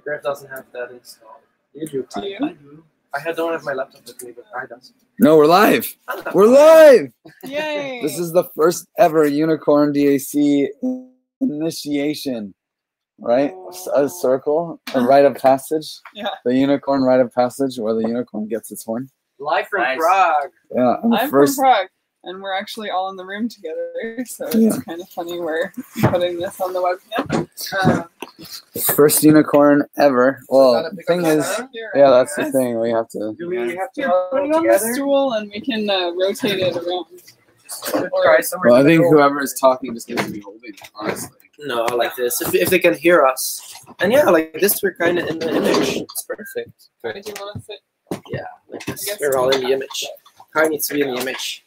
Greg doesn't have that installed. You do. Do you? I do. I don't have my laptop with me, but I does. No, we're live. We're live. Yay! This is the first ever Unicorn DAC initiation, right? A circle, a rite of passage. Yeah. The Unicorn rite of passage, where the unicorn gets its horn. Live from Nice. Prague. Yeah. And I'm from Prague, and we're actually all in the room together, so it's kind of funny we're putting this on the webcam. First unicorn ever. Well, Gotta the pick thing up is, the yeah, that's the thing. We have to. Do we have to Here, all put it on the together? stool, and we can rotate it around. Try somewhere Well, I in the think middle. whoever is talking just needs to be holding it, honestly. No, like this. If they can hear us. And yeah, like this, we're kind of in the image. It's perfect. Do you want to sit? Yeah, like this. I guess We're all in the we image. Kai needs to be in the image.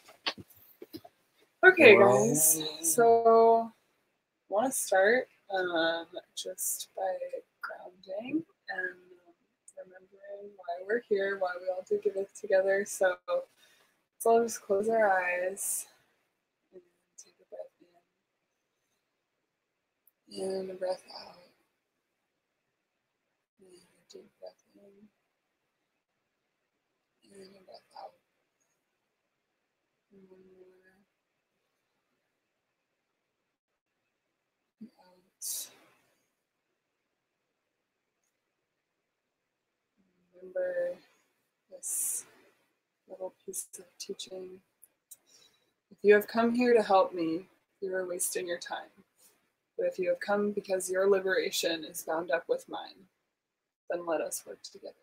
Okay, Wow. guys. So, I want to start just by grounding and remembering why we're here, why we all do give it together. So, let's all just close our eyes and take a breath in and a breath out. And a deep breath in and a breath out. And one more. Out. Remember this little piece of teaching. If you have come here to help me, you are wasting your time. But if you have come because your liberation is bound up with mine, then let us work together.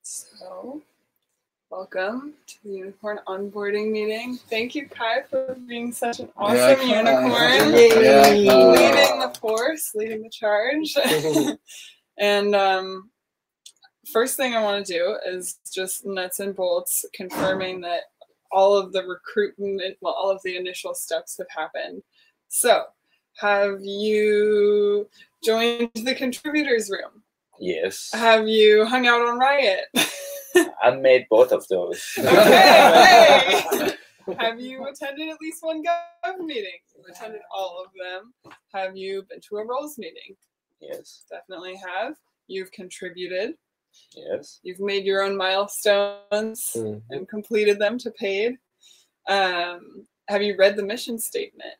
So, welcome to the Unicorn Onboarding meeting. Thank you, Kai, for being such an awesome unicorn. Leading the force, leading the charge. And first thing I want to do is just nuts and bolts confirming that all of the recruitment, well, all of the initial steps have happened. So, have you joined the contributors room? Yes. Have you hung out on Riot? I made both of those. Okay, hey. Have you attended at least one Gov meeting? You've attended all of them. Have you been to a roles meeting? Yes. Definitely have. You've contributed. Yes. You've made your own milestones and completed them to paid. Have you read the mission statement?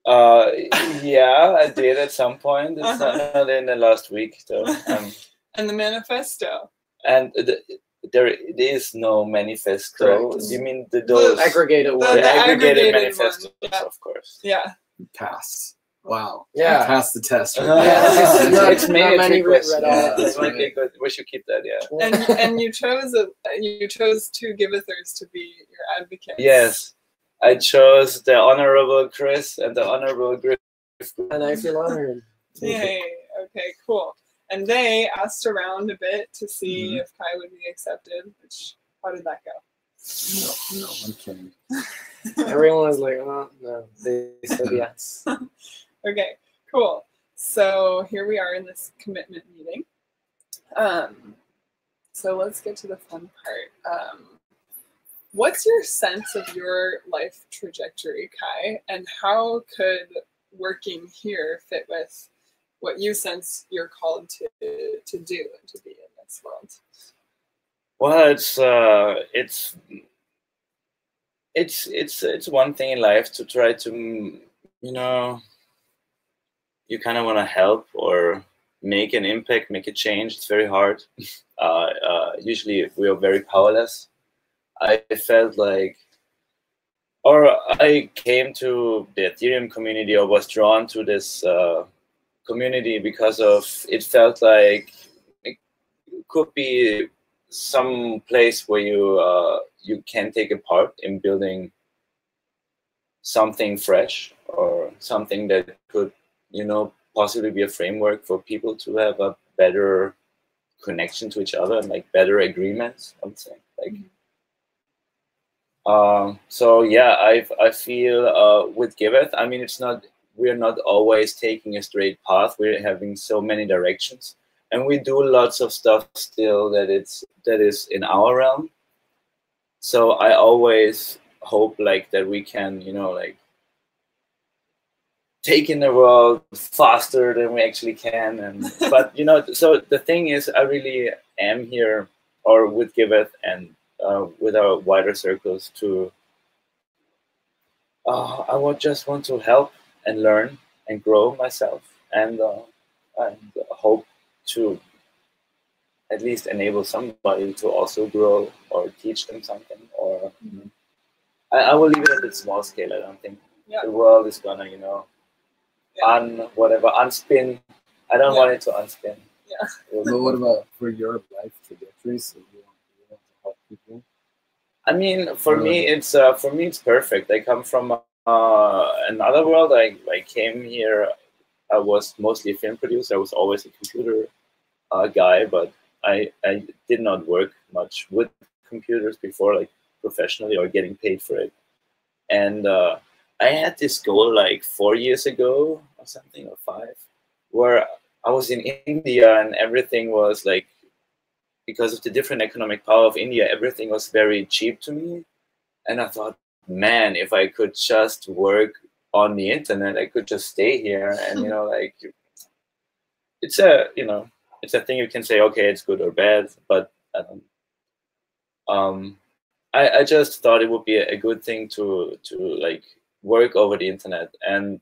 Yeah, I did at some point. It's not in the last week, though. And the manifesto? And there is no manifesto. Correct. You mean those Aggregated The one. the aggregated one, manifestos, yeah. of course. Yeah. Pass. Wow. Yeah. Pass the test. Yeah. It's maybe a many trick question. read all Yeah, This might be good. We should keep that. Yeah. And you chose two givethers to be your advocates. Yes, I chose the Honorable Chris and the Honorable Griff. And I feel honored. Yay. Okay, cool. And they asked around a bit to see if Kai would be accepted, which, how did that go? No, I'm kidding. Everyone was like, oh, no. They said yes. Okay, cool. So here we are in this commitment meeting. So let's get to the fun part. What's your sense of your life trajectory, Kai, and how could working here fit with what you sense you're called to do and to be in this world? Well, it's one thing in life to try to, you kind of want to help or make an impact, make a change. It's very hard. Usually we are very powerless. I felt like, or I came to the Ethereum community or was drawn to this community because of it felt like it could be some place where you can take a part in building something fresh or something that could, possibly be a framework for people to have a better connection to each other, like better agreements, I would say. So yeah, I feel with Giveth, I mean, we're not always taking a straight path. We're having so many directions, and we do lots of stuff still that is in our realm. So I always hope that we can, taking the world faster than we actually can. And but you know, so the thing is, I really am here, or with Giveth and with our wider circles, to I would just want to help and learn and grow myself, and hope to at least enable somebody to also grow or teach them something. Or I will leave it at a small scale. I don't think the world is gonna, you know, unspin. I don't want it to unspin. Yeah. But what about for your life trajectory? So you want to help people? I mean, for me, it's perfect. I come from another world. I came here. I was mostly a film producer. I was always a computer guy, but I did not work much with computers before, like professionally or getting paid for it. And I had this goal like 4 years ago or something, or 5, where I was in India and everything was like, because of the different economic power of India, everything was very cheap to me. And I thought, man, if I could just work on the internet, I could just stay here. And, you know, like, it's a, you know, it's a thing you can say, okay, it's good or bad, but I just thought it would be a good thing to like work over the internet. And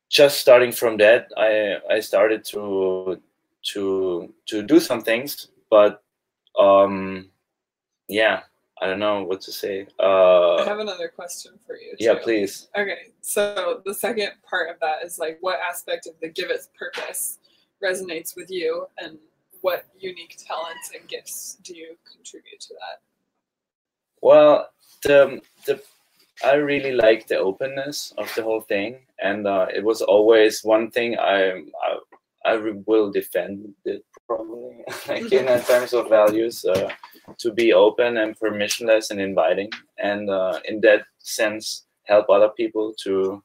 just starting from that, I started to do some things, but yeah, I don't know what to say. I have another question for you, too. Yeah, please. Okay, so the second part of that is like, what aspect of the Giveth purpose resonates with you, and what unique talents and gifts do you contribute to that? Well, I really like the openness of the whole thing, and it was always one thing I will defend it probably, like in terms of values, to be open and permissionless and inviting, and in that sense help other people to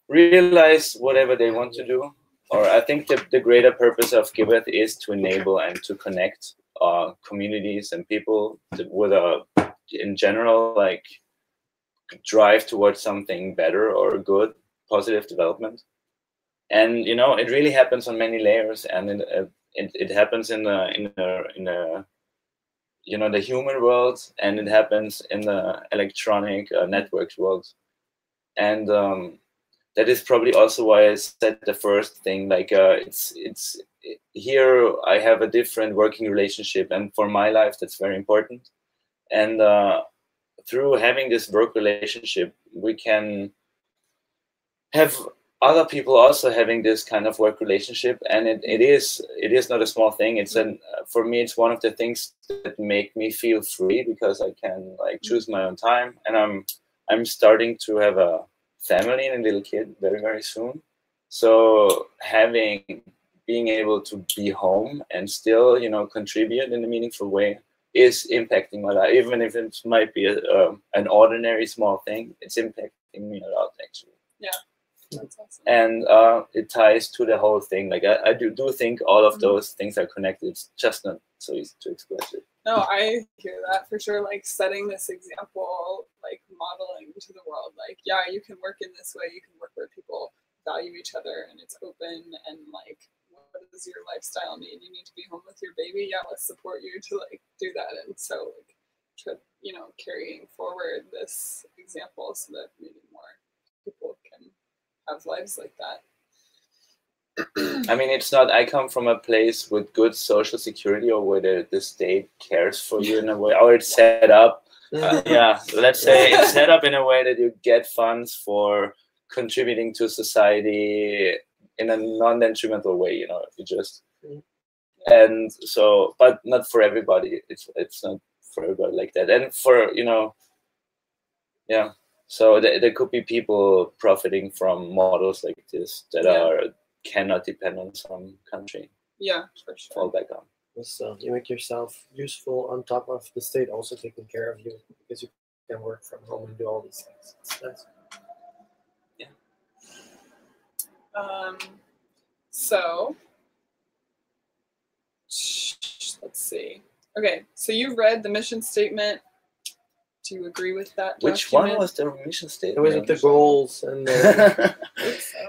realize whatever they want to do. Or I think the greater purpose of Giveth is to enable and to connect communities and people with a, in general, like, drive towards something better or good, positive development. And you know, it really happens on many layers, and it happens in the you know, the human world, and it happens in the electronic networks world. And that is probably also why I said the first thing, like it's here I have a different working relationship, and for my life that's very important. And through having this work relationship, we can have other people also having this kind of work relationship, and it is not a small thing. It's for me, it's one of the things that make me feel free, because I can like choose my own time, and I'm starting to have a family and a little kid very, very soon. So being able to be home and still, you know, contribute in a meaningful way is impacting my life. Even if it might be an ordinary small thing, it's impacting me a lot, actually. Yeah, that's awesome. And it ties to the whole thing. Like I do think all of those things are connected. It's just not so easy to express it. No, I hear that for sure. Like setting this example, like modeling to the world, like, yeah, you can work in this way. You can work where people value each other and it's open, and like, what does your lifestyle need? You need to be home with your baby. Yeah, let's support you to like do that. And so like, you know, carrying forward this example so that maybe more people can have lives like that. I mean, it's not, I come from a place with good social security, or where the state cares for you in a way, or it's set up. Yeah, let's say it's set up in a way that you get funds for contributing to society in a non-detrimental way, you know, you just, and so, but not for everybody. It's not for everybody like that. And for, you know, yeah. So there could be people profiting from models like this that cannot depend on some country. Yeah, for sure. Fall back on. So you make yourself useful on top of the state also taking care of you, because you can work from home and do all these things. It's nice. Yeah. So let's see. Okay, so you read the mission statement Do you agree with that? Which document? one was the mission It statement? was with the goals and the,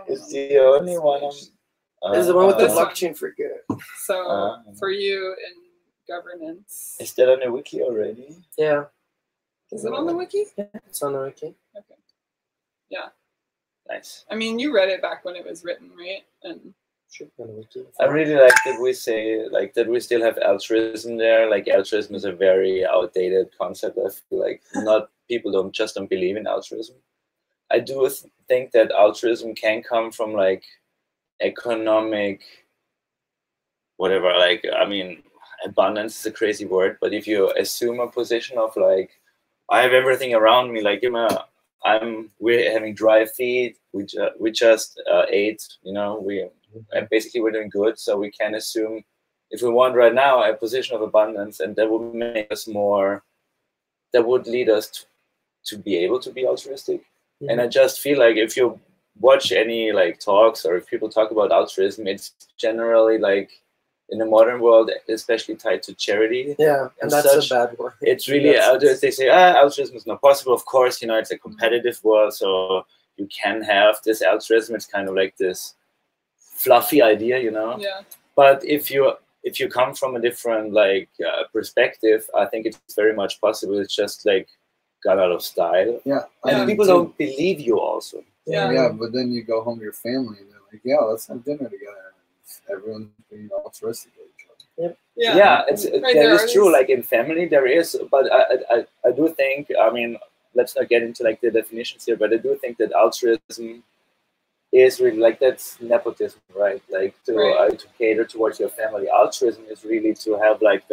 It's the only one. This is the one with the This one. blockchain for good. So for you in governance, Is that on the wiki already? yeah, is it on the wiki? it's on the wiki. Okay. Yeah. Nice. I mean, you read it back when it was written, right? And Should be on the wiki. I really like that we say like that we still have altruism there. Like altruism is a very outdated concept. I feel like not people don't believe in altruism. I do think that altruism can come from like economic whatever. Like I mean, abundance is a crazy word, but if you assume a position of like I have everything around me, like we're having dry feet. We just ate. You know, basically we're doing good, so we can assume if we want right now a position of abundance, and that would make us more. That would lead us to be able to be altruistic. Mm-hmm. And I just feel like if you watch any like talks or if people talk about altruism, it's generally like in the modern world, especially tied to charity. Yeah, and that's such, a bad word. It's really altruism. They say, altruism is not possible. Of course, you know, it's a competitive world, so you can have this altruism. It's kind of like this fluffy idea, you know. Yeah. But if you come from a different like perspective, I think it's very much possible. It's just like got out of style. Yeah. And people don't believe you also. Yeah. Yeah, but then you go home to your family and they're like, yeah, let's have dinner together. Everyone's being altruistic with each other. Yeah, that is true. Like in family, there is, but I do think. I mean, let's not get into like the definitions here, but I do think that altruism is really like that's nepotism, right? Like to cater towards your family. Altruism is really to have like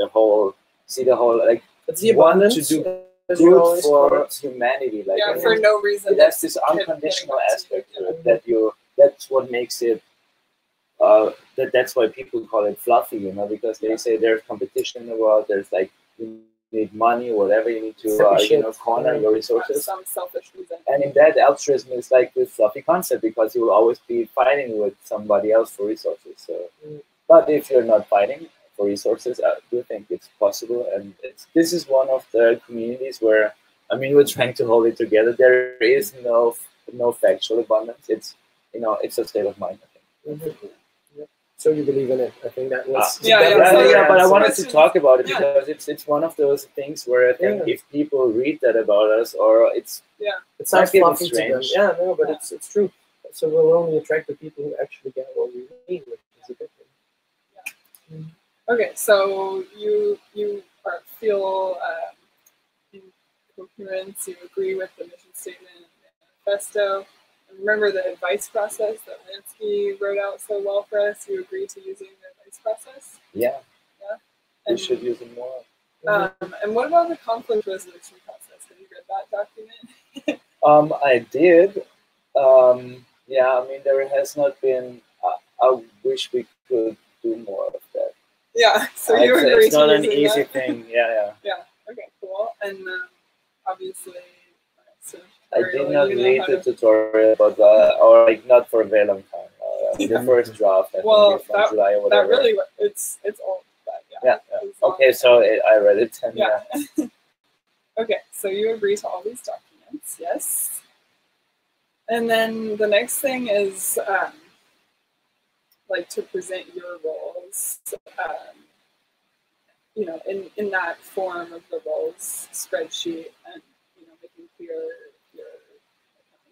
see the whole like it's the abundance to do good for humanity. Like for no reason. That's this unconditional aspect to it that's what makes it. That's why people call it fluffy, you know, because they say there's competition in the world. There's like you need money, whatever you need to, corner your resources. Some selfish reason. And in that, altruism is like this fluffy concept because you will always be fighting with somebody else for resources. So, but if you're not fighting for resources, I do think it's possible. And this is one of the communities where we're trying to hold it together. There is no factual abundance. It's it's a state of mind. I think. Mm-hmm. So you believe in it? I think that was but I wanted to talk about it because it's one of those things where I think if people read that about us, or it sounds fluffy to them. Yeah, no, but it's true. So we'll only attract the people who actually get what we need, which is a good thing. Yeah. Okay, so you feel in coherence. You agree with the mission statement and manifesto. Remember the advice process that Lansky wrote out so well for us? You agree to using the advice process? Yeah. And, we should use it more. And what about the conflict resolution process? Have you read that document? I did. There has not been. I wish we could do more of that. Yeah. So you agree? It's not an easy thing. Yeah. Yeah. Okay. Cool. And obviously. I did not read the tutorial, but or like not for a very long time. The first draft, I think, from July or whatever. That really, it's old, but yeah. Okay, so I read it. And, yeah. Okay, so you agree to all these documents, yes. And then the next thing is like to present your roles, in that form of the roles spreadsheet, and making clear your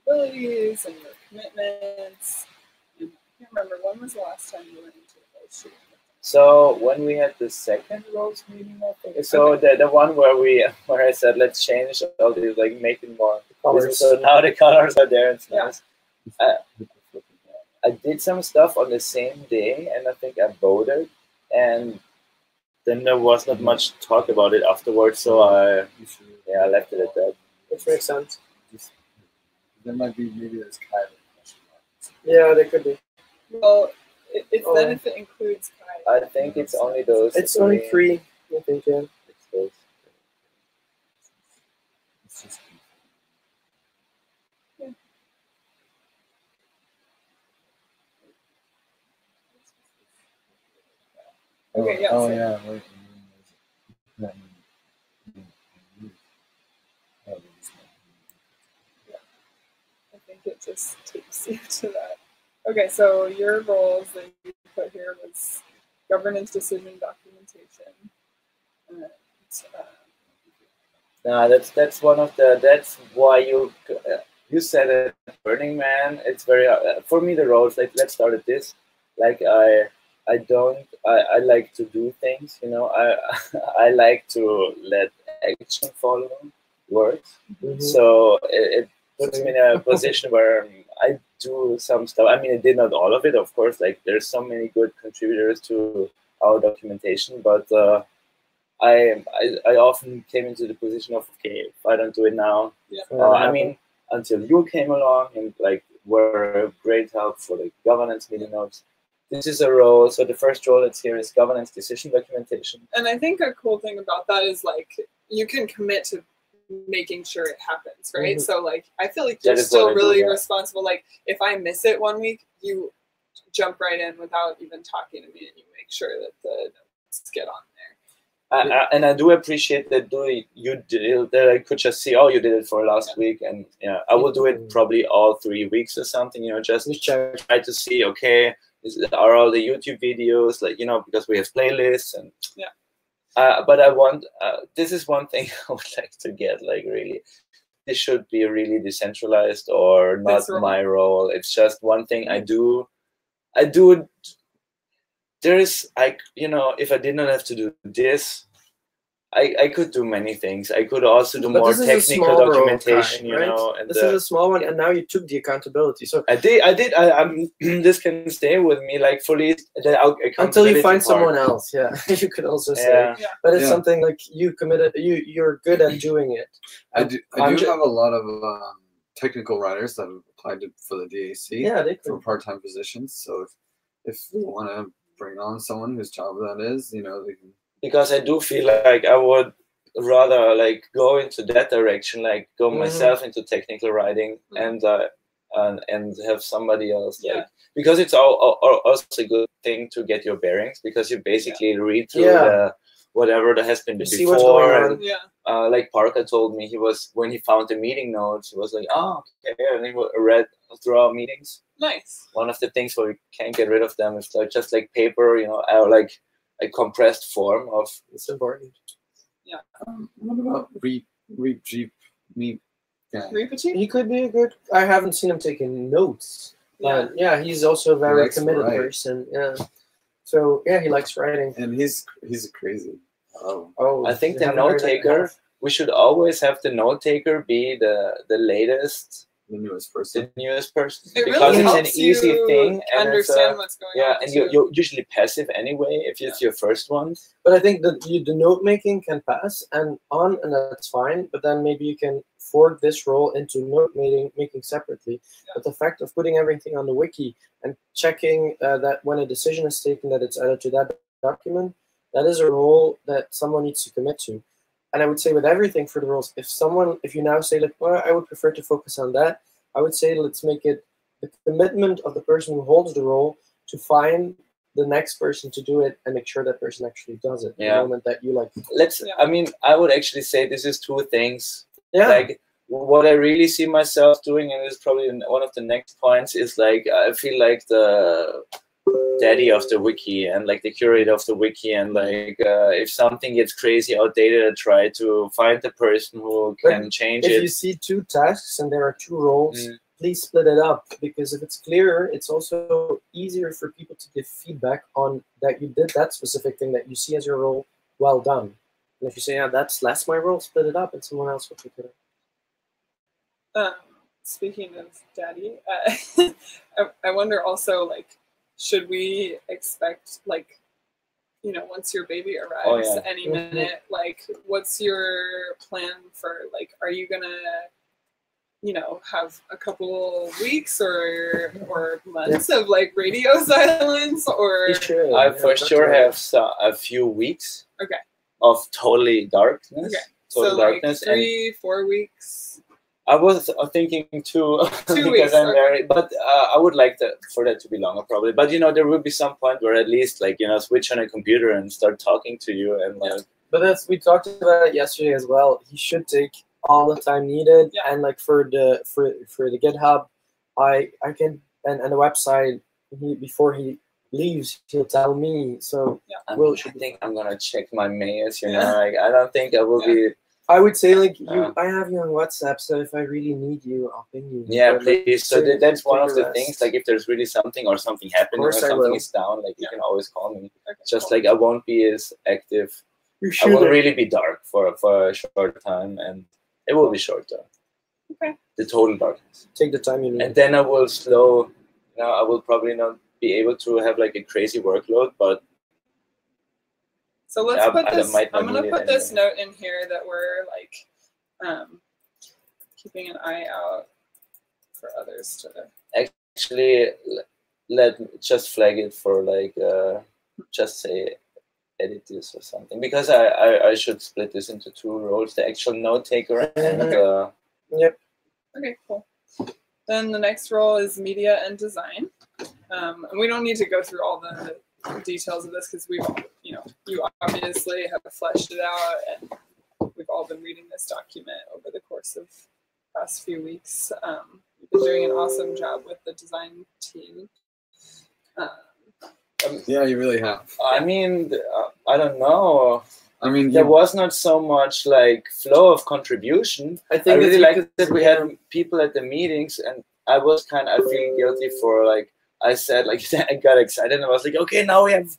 accountabilities and your commitments. And I can't remember, when was the last time you went into the roles sheet? So when we had the second roles meeting, I think. So the one where I said let's change all these, like making more colors. So now the colors are there. It's nice. I did some stuff on the same day, and I think I voted, and then there was not much talk about it afterwards. So I left it at that. Which makes sense. There might be maybe there's kind of question marks. Yeah, there could be. Well, it's then if it includes kind. I think it's only those. It's only 3. I think It's those. It's just Okay. Yeah. Oh yeah. Wait. it just takes you to that. Okay, so your roles that you put here was governance, decision, documentation. And, No, that's one of the. That's why you said it, Burning Man. It's very for me the roles. Like, let's start at this. Like I like to do things. You know, I like to let action follow words. So it puts me in a position where I do some stuff. I mean, I did not all of it, of course. Like, there's so many good contributors to our documentation, but I often came into the position of, okay, if I don't do it now, I mean, until you came along and like were a great help for the governance meeting notes. This is a role. So the first role that's here is governance decision documentation. And I think a cool thing about that is like you can commit to making sure it happens, right? So like I feel like you're still really responsible. Like if I miss it 1 week, you jump right in without even talking to me, and you make sure that the notes get on there. And I do appreciate that you did that. I could just see, oh, you did it for last week, and I will do it probably all 3 weeks or something. You know, just try to see, okay, are all the YouTube videos, like, you know, because we have playlists and but I want this is one thing I would like to get, like, really, this should be really decentralized or not my role. It's just one thing I do. There is, you know, if I did not have to do this, I could do many things. I could also do more technical documentation, you know. And this is a small one, and now you took the accountability. So I did. This can stay with me, like, fully. Until you find someone else, you could also say. But it's something like you committed. You're good at doing it. I do have a lot of technical writers that have applied for the DAC. Yeah, they for part-time positions. So if you want to bring on someone whose job that is, you know, they can. Because I do feel like I would rather like go into that direction, like go myself into technical writing and have somebody else, like, because it's also a good thing to get your bearings, because you basically read through whatever that has been before. Like Parker told me, when he found the meeting notes, he was like, oh, okay, and he read through our meetings. Nice. One of the things where we can't get rid of them is just like paper, you know, or like a compressed form of. It's important. What about Repeat? He could be a good. I haven't seen him taking notes. He's also a very committed person. So he likes writing. And he's crazy. I think the note taker. We should always have the note taker be the latest. The newest person. It because really it's an easy thing. And understand what's going on. And you're usually passive anyway if it's your first one. But I think that the note making can pass and that's fine. But then maybe you can fork this role into note making separately. But the fact of putting everything on the wiki and checking that when a decision is taken that it's added to that document, that is a role that someone needs to commit to. And I would say with everything for the roles, if you now say, like, well, I would prefer to focus on that, I would say let's make it the commitment of the person who holds the role to find the next person to do it and make sure that person actually does it. The moment that you like. I mean, I would actually say this is two things. Like, what I really see myself doing, and this is probably one of the next points, is like I feel like the daddy of the wiki and like the curator of the wiki, and like if something gets crazy outdated, I try to find the person who can change it. If you see two tasks and there are two roles, please split it up, because if it's clearer, it's also easier for people to give feedback on that you did that specific thing that you see as your role well done. And if you say, that's less my role, split it up and someone else will pick it up. Speaking of daddy, I wonder also, like, should we expect, like, you know, once your baby arrives any minute, like, what's your plan for, like, are you gonna, you know, have a couple weeks or months of like radio silence, or? I for sure have a few weeks of totally darkness. So darkness, like 3-4 weeks. I was thinking 2 because weeks, I'm married, but I would like for that to be longer probably. But you know, there will be some point where at least, like, you know, switch on a computer and start talking to you and like. But we talked about it yesterday as well. He should take all the time needed, and like for the GitHub, I can and the website before he leaves he'll tell me. So I should think I'm gonna check my mails. You know, like I don't think I will be. I would say like I have you on WhatsApp, so if I really need you, I'll ping you. Yeah, But, please. So that's one of the rest. things. Like if there's really something or something happening or course I something will. is down, like you can always call me. Okay, Just cool. like I won't be as active. You I should. will really be dark for a short time, and it will be short though. Okay. The total darkness. Take the time you need. And then I will slow. You know, I will probably not be able to have like a crazy workload, but So let's put I this. might not I'm gonna need put it this anyway. note in here that we're like keeping an eye out for others to. Actually, let just flag it for like just say edit this or something, because I should split this into two roles: the actual note taker and Yep. Okay, cool. Then the next role is media and design, and we don't need to go through all the details of this because we've all, you obviously have fleshed it out, and we've all been reading this document over the course of the past few weeks. You've been doing an awesome job with the design team. Yeah, you really have. I mean, I don't know. I mean, There was not so much like flow of contribution. I I think really it's liked that we had people at the meetings, and I feel guilty for like I said like I got excited and I was like, okay, now we have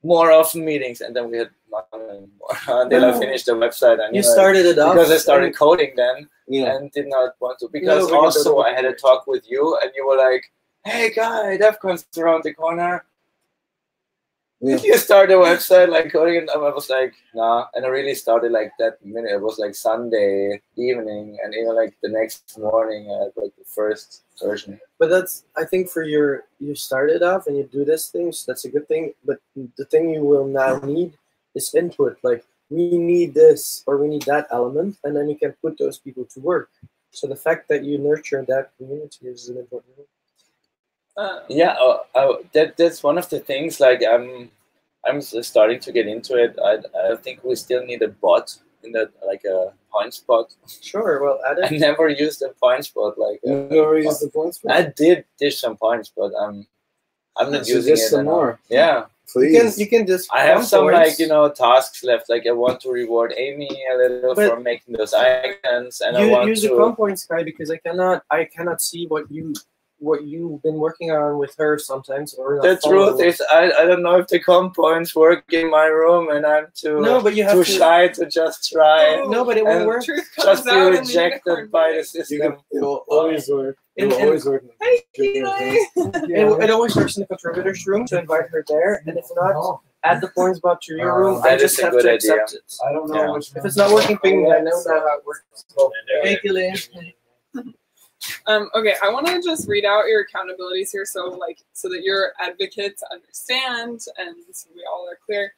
more often meetings, and then we had none anymore until I finished the website. And you started it off because I started coding then Yeah. and did not want to, because No, because also of the- I had a talk with you and you were like, hey guy, DevCon's around the corner. Yeah. You start a website like coding, and I was like, nah. And I really started like that minute. It was like Sunday evening, and even like the next morning, I had like the first version. But that's, I think for you started off and you do this thing, so that's a good thing. But the thing you will now need is input. Like, we need this or we need that element, and then you can put those people to work. So the fact that you nurture that community is an important thing. Yeah, that's one of the things. Like I'm starting to get into it. I think we still need a bot in that, like a point spot. Sure, well, add I it. never used a point spot. Like You never use the points. I did some points, but I'm not So using just it some enough. more. Yeah. Please. You can just. I have count some points. like tasks left. Like I want to reward Amy a little But for making those icons, and I want use the to. comp points guy, because I cannot see what you've been working on with her sometimes. Or The truth is, I don't know if the comp points work in my room, and I'm but you have too to. shy to just try. No, but it won't And work. Truth Just comes be out in the rejected unicorn by the meeting. system. It will always work. It will And- always work. Hey, Eli. It always works in the contributors room to invite her there, and if not, add the points bot to your room. I That just is a have good to idea. accept it. I don't know Yeah. which If it's not working, ping me. I know now how it works. Thank you, Lynn. Okay, I want to just read out your accountabilities here, so that your advocates understand and so we all are clear.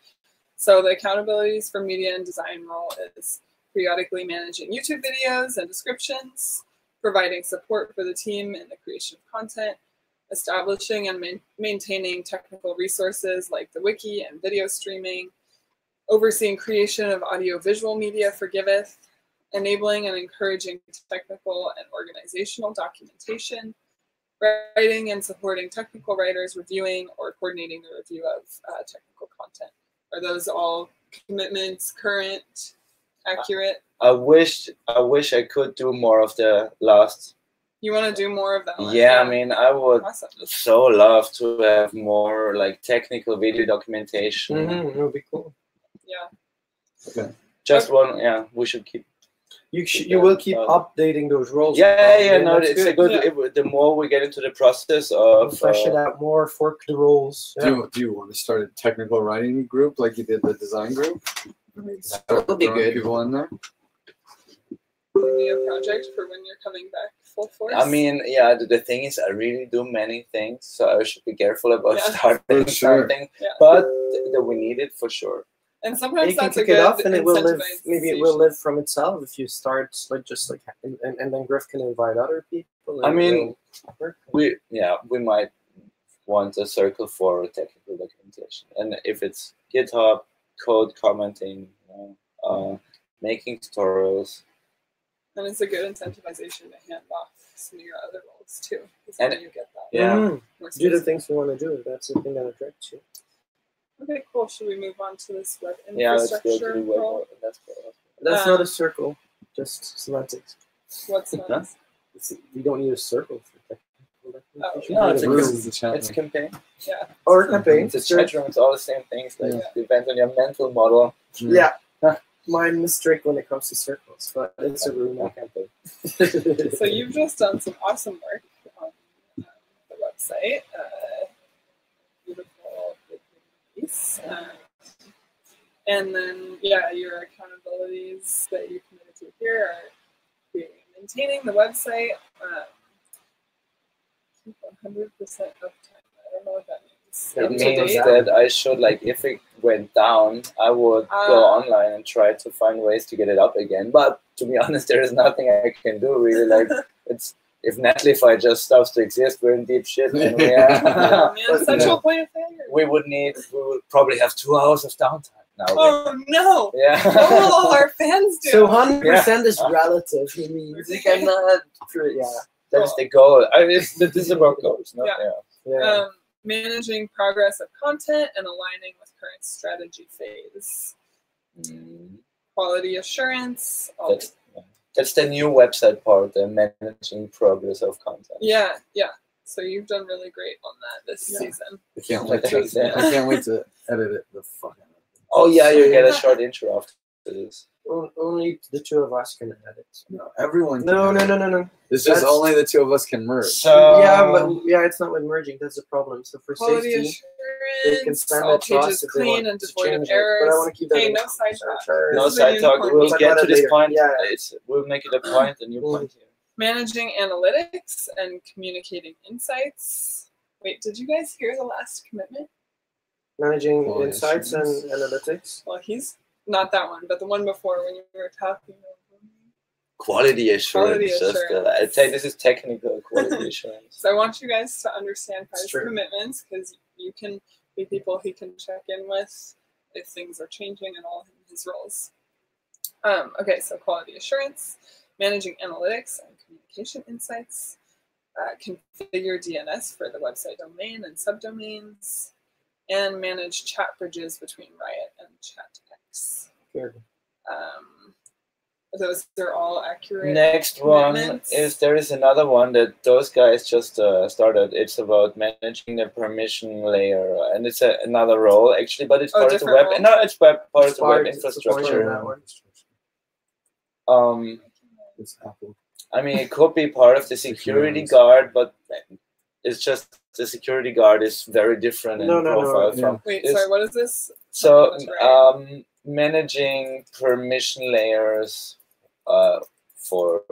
So the accountabilities for media and design role is periodically managing YouTube videos and descriptions, providing support for the team in the creation of content, establishing and maintaining technical resources like the wiki and video streaming, overseeing creation of audio-visual media for Giveth, enabling and encouraging technical and organizational documentation, writing and supporting technical writers, reviewing or coordinating the review of technical content. Are those all commitments, current, accurate? I wish I could do more of the last. You want to do more of that one? Yeah, I mean, I would Awesome. so love to have more like technical video documentation. It would be cool. Yeah. Just one. Yeah, we should keep. You will keep updating those roles. Yeah. No, that's it's a good. good. The more we get into the process of Flesh it out more, fork the roles. Do you want to start a technical writing group like you did the design group? That would be Throw good. people in there. Maybe a project for when you're coming back full force. I mean, yeah. The thing is, I really do many things, so I should be careful about Yeah. starting For sure. something. Yeah. But we need it for sure. And sometimes You can that's a kick good it off, and it will live. Maybe it will incentivization. live from itself if you start and then Griff can invite other people. I and mean, it'll work. we might want a circle for technical documentation, and if it's GitHub, code commenting, making tutorials. And it's a good incentivization to hand off some of your other roles. things too. And- And you get that. Yeah. more Do the specific. things you want to do. That's the thing that attracts you. Okay, cool. Should we move on to this web Yeah, let's go to infrastructure the web. role? That's cool. That's not a circle, just semantics. What's that? You don't need a circle for technical. Oh, You no, need it's a a room. This is the chat. It's a campaign. Yeah. Or campaign. It's a chat room. It's all the same things. Like Yeah. depends on your mental model. Yeah. Mine is strict when it comes to circles, but it's a room or campaign. So you've just done some awesome work on the website. Beautiful piece. And then, yeah, your accountabilities that you committed to here are creating and maintaining the website. Keep 100% uptime. I don't know what that means. It Up to means date? that I should, like, if it went down, I would go online and try to find ways to get it up again. But to be honest, there is nothing I can do really. Like, it's if Netlify just stops to exist, we're in deep shit. And Oh, man, central point of failure. we would probably have 2 hours of downtime now. Oh, no. Yeah. What will all our fans do? So 100% is relative. He means You cannot. yeah. That is the goal. This is about goals, no? Yeah. Yeah. Managing progress of content and aligning with current strategy phase. Quality assurance. That's the new website part, the managing progress of content. Yeah. So you've done really great on that this season. I can't wait to edit it the fuck out of it. Oh yeah, you get a short intro after this. Only the two of us can edit. No, everyone can No. edit. It's just That's- only the two of us can merge. So Yeah, it's not with merging. That's the problem. So for Quality safety, they can assurance. send All it to us pages if they clean want and to devoid of change it. errors. But I want to keep that Hey, in no the side talk. no This is a side talk. unicorn. We'll talk get about to it this later. point. Yeah. We'll make it a point, a new point here. Managing analytics and communicating insights. Wait, did you guys hear the last commitment? Managing Quality insights and assurance. analytics. Well, he's not that one, but the one before when you were talking. Quality assurance. Quality assurance. I'd say this is technical quality assurance. So I want you guys to understand Kai's Sure. commitments because you can be people he can check in with if things are changing in all his roles. Okay, so quality assurance, managing analytics and communication insights, configure DNS for the website domain and subdomains, and manage chat bridges between Riot and ChatX. Good. Those are all accurate. Next one commitments. is there is another one that those guys just started. It's about managing the permission layer, and it's another role actually, but it's part of the different web. role? No, it's part of the web It's a part of infrastructure. that one. It's Apple. I mean, it could be part of the security guard, but it's just the security guard is very different in No, profile yeah. from. Wait, it's- sorry, what is this? So, That's right. managing permission layers for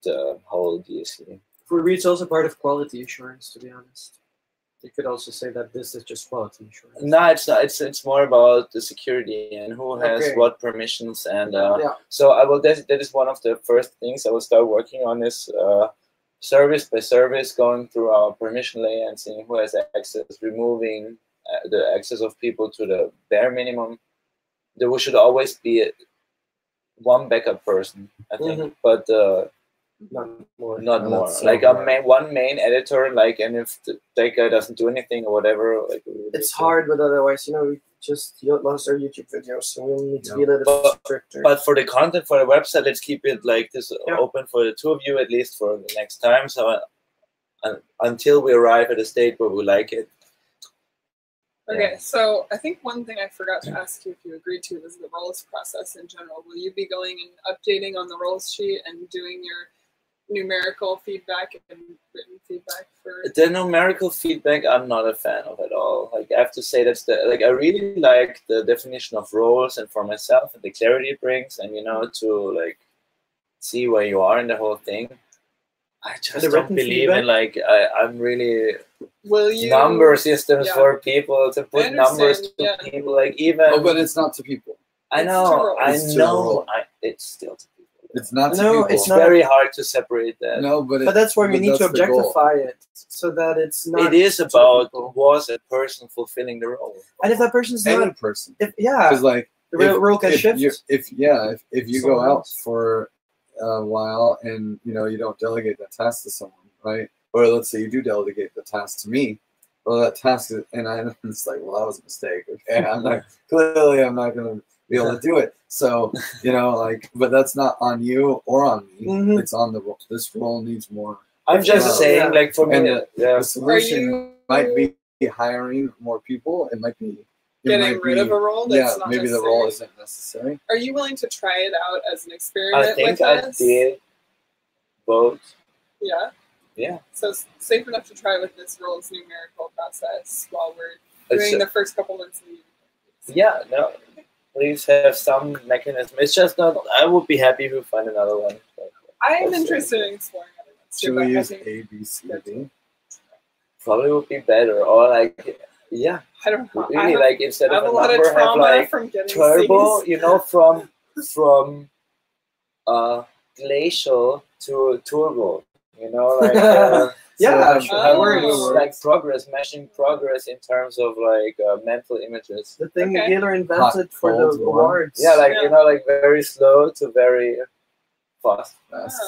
the whole DSC. For me, it's also part of quality assurance, to be honest. You could also say that this is just quality assurance. No, it's not. It's more about the security and who has Okay. what permissions. And Yeah. so I will. That is one of the first things I will start working on is service by service, going through our permission layer and seeing who has access, removing the access of people to the bare minimum. There should always be one backup person, I think, but Not more. not No, more. that's so Like hard. one main editor, like, and if that guy doesn't do anything or whatever, like It's hard, but otherwise, we just lost our YouTube videos, so we need to be a little But- stricter. But for the content for the website, let's keep it like this Yeah. open for the two of you at least for the next time. So until we arrive at a state where we like it. Okay, so I think one thing I forgot to ask you if you agreed to was the roles process in general. Will you be going and updating on the roles sheet and doing your numerical feedback and written feedback for? The numerical feedback, I'm not a fan of at all. Like I have to say, I really like the definition of roles and for myself and the clarity it brings, and to like see where you are in the whole thing. I just the don't written believe feedback? in I'm really Will you number systems Yeah. for people to put numbers to yeah. people. Like even Oh, but it's not to people. I It's know, to I roles. It's to know, roles. it's still to people. It's not to No, people. it's It's not. very hard to separate that. No, but that's why we need to that's the goal. objectify it so that it's not. It is to about people. was a person fulfilling the role. And if that person's Any not, person. yeah, Because like the role can if shift. if you go Someone out else. for a while and you don't delegate that task to someone, right? Or let's say you do delegate the task to me. Well, that task is, and it's like, well, that was a mistake. Okay, I'm not going to be able to do it. So, you know, like, but that's not on you or on me. Mhm. It's on this role needs more. I'm just saying, like for me, And the solution might be hiring more people. It might be getting rid of a role that's not maybe the necessary? role isn't necessary. Are you willing to try it out as an experiment I think with I us? did both. Yeah. Yeah. So it's safe enough to try with this roles numerical process while we're doing It's- the first couple months of the year. Yeah, no. Please have some mechanism. It's just not. I would be happy if we find another one. I'm interested in exploring other ones too, Should but we I use think A, B, C, D? Probably would be better, or like, yeah, I don't know. really, like instead I of have a a lot of number, have trauma like from getting turbo, C's. you know, from glacial to turbo, you know, like Yeah, So, that works, works. like progress, measuring progress in terms of like mental images. The thing Okay. Gaylor invented for the cold, warm. awards. Yeah, like Yeah. you know, like very slow to very fast.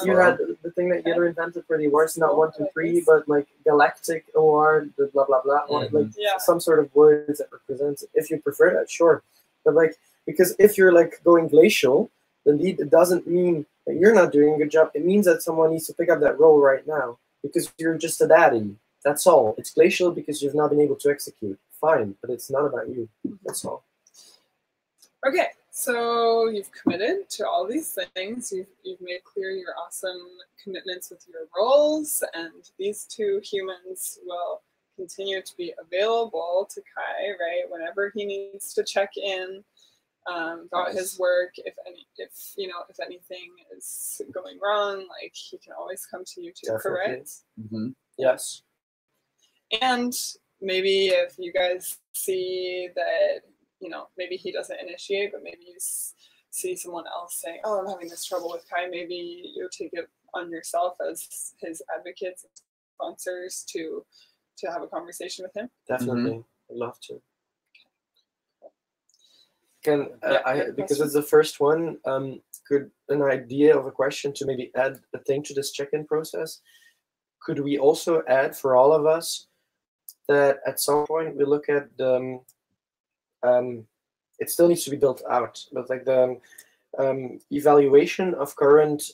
You had the thing that Gaylor invented for the awards, not 1, 2, 3, but like galactic award, the blah blah blah, or like Yeah. some sort of words that represents. If you prefer that, sure. But like, because if you're like going glacial, then it doesn't mean that you're not doing a good job. It means that someone needs to pick up that role right now because you're just a daddy. That's all. It's glacial because you've not been able to execute. Fine, but it's not about you. That's all. Okay, so you've committed to all these things. You've made clear your awesome commitments with your roles, and these two humans will continue to be available to Kai, right? Whenever he needs to check in about his work, if anything is going wrong, like he can always come to you to Definitely. correct. Mm-hmm. Yes. And maybe if you guys see that, you know, maybe he doesn't initiate, but maybe you see someone else saying, oh, I'm having this trouble with Kai, maybe you take it on yourself as his advocates and sponsors to have a conversation with him. Definitely. I'd love to. Can Yeah, because it's the first one, could an idea of a question to maybe add a thing to this check-in process? Could we also add for all of us that at some point we look at the it still needs to be built out, but like the evaluation of current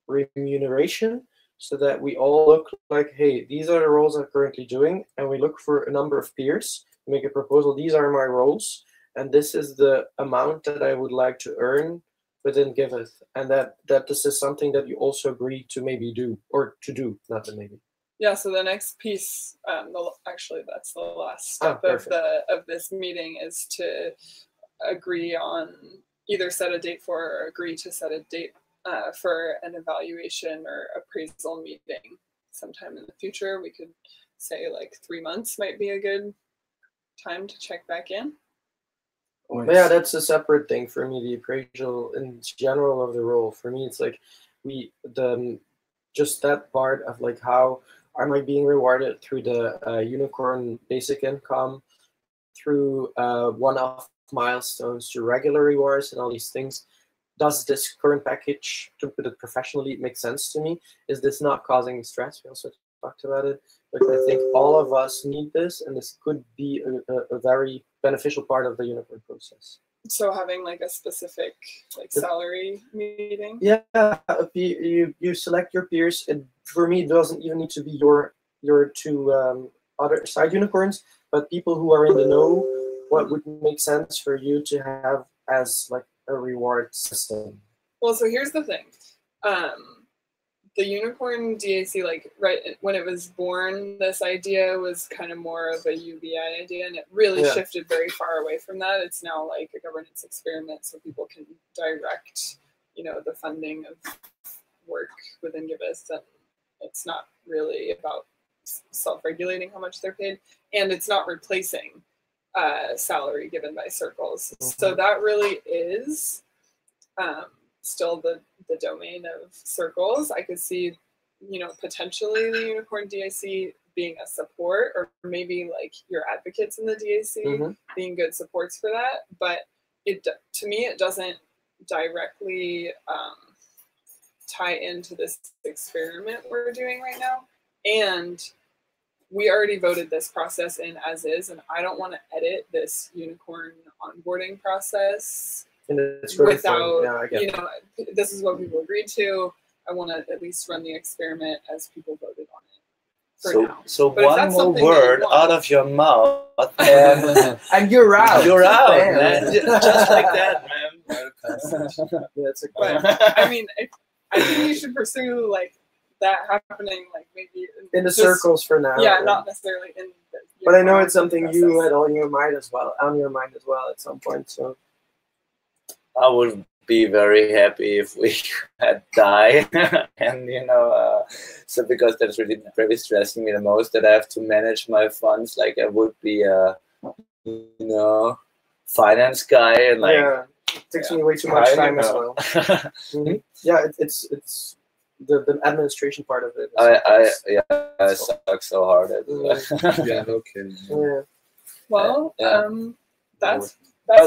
remuneration, so that we all look like, hey, these are the roles I'm currently doing, and we look for a number of peers, make a proposal, these are my roles, and this is the amount that I would like to earn within Giveth, and that this is something that you also agree to maybe do, or to do, not to maybe. Yeah, so the next piece, actually that's the last step of this meeting, is to agree on either set a date for or agree to set a date for an evaluation or appraisal meeting sometime in the future. We could say like 3 months might be a good time to check back in. Yeah, that's a separate thing for me. The appraisal in general of the role, for me, it's like just that part of like, how am I being rewarded through the unicorn basic income, through one-off milestones, to regular rewards and all these things. Does this current package, to put it professionally, make sense to me? Is this not causing stress? We also talked about it. But I think all of us need this, and this could be a very beneficial part of the unicorn process. So having like a specific like salary meeting. Yeah, you select your peers. And for me, it doesn't even need to be your two other side unicorns, but people who are in the know. What would make sense for you to have as like a reward system? Well, so here's the thing. The unicorn DAC, like right when it was born, this idea was kind of more of a UBI idea, and it really shifted very far away from that. It's now like a governance experiment, so people can direct, you know, the funding of work within Giveth, and it's not really about self-regulating how much they're paid, and it's not replacing salary given by circles. Mm-hmm. So that really is still the domain of circles. I could see, you know, potentially the unicorn DAC being a support, or maybe like your advocates in the DAC being good supports for that. But to me, it doesn't directly tie into this experiment we're doing right now. And we already voted this process in as is, and I don't want to edit this unicorn onboarding process without, this is what people agreed to. I want to at least run the experiment as people voted on it for now. So but one more word out of your mouth, and you're out. You're out, man. Just like that, man. That's a but, I mean, I think you should pursue like that happening, like maybe in the circles for now. Yeah, not necessarily in. But I know it's something you had on your mind as well, at some point. So I would be very happy if we had die, and so because that's really stressing me the most, that I have to manage my funds. Like I would be a finance guy, and like it takes me way too much time as well. Yeah, it's the administration part of it. I suck so hard at it. Yeah, no kidding. Yeah. Well, that's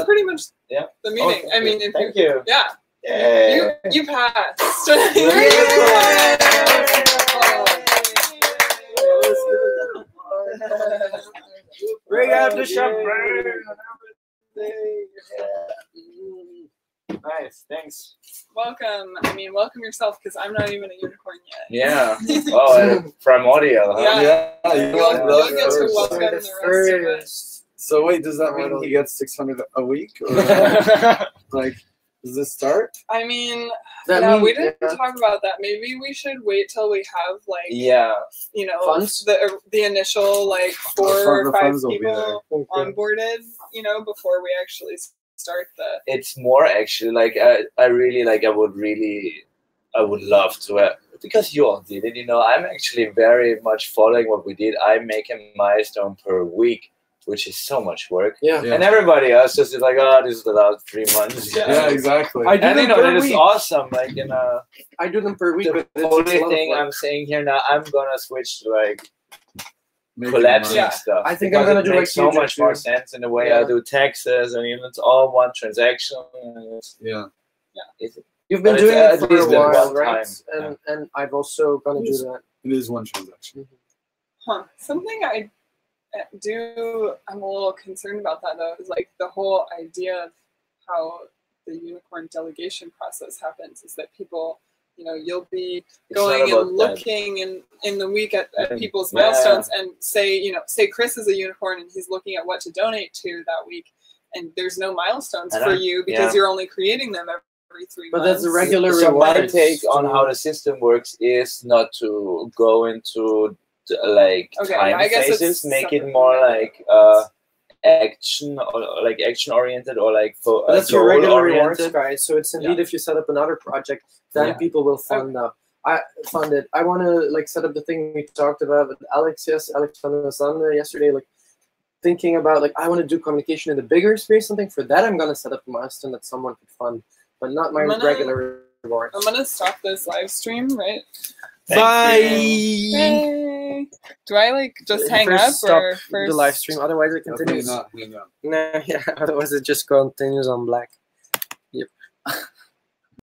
pretty much the meeting. Okay. I mean, if Thank you. Yeah. Yay. You passed. Bring out the champagne. Nice, thanks. Welcome. I mean, welcome yourself, because I'm not even a unicorn yet. Yeah. Oh, primordial, huh? Yeah. You You'll get to welcome the rest of us. So wait, does that mean he gets 600 a week? Or like, does this start? I mean, we didn't talk about that. Maybe we should wait till we have like funds? the initial like 4 or 5 people onboarded, before we actually start the. It's more actually like I would love to because you all did it. I'm actually very much following what we did. I make a milestone per week, which is so much work. Yeah. And everybody else just is like, oh, this is about 3 months. Yeah, exactly. I do and them per that is week. awesome. Like I do them per week. the but only it's a thing lot of I'm saying here now, I'm gonna switch to like Making collapsing money. stuff. I think because I'm gonna it do makes like so much more sense in the way I do taxes, and it's all one transaction. And Yeah. You've been But doing it's it for a at least while, one right? time. And I've also gonna do that. It is one transaction. Something I'm a little concerned about that though, is like the whole idea of how the unicorn delegation process happens is that people, you'll be going and looking in the week at people's milestones and say Chris is a unicorn and he's looking at what to donate to that week, and there's no milestones for you because you're only creating them every 3 months. But that's a regular So my reward. take on how the system works is not to go into time phases, make it more like action or like action oriented or like That's your regular rewards, oriented. guys. So it's indeed if you set up another project, then people will fund up. I fund it. I want to set up the thing we talked about with Alex from the Sun yesterday. Thinking about I want to do communication in the bigger space. Something for that, I'm gonna set up a milestone that someone could fund, but not my regular rewards. I'm gonna stop this live stream, right? Bye. Hey. Do I just hang up or first? The live stream? Otherwise it continues. Definitely not hang up. No, yeah. Otherwise it just continues on black. Yep.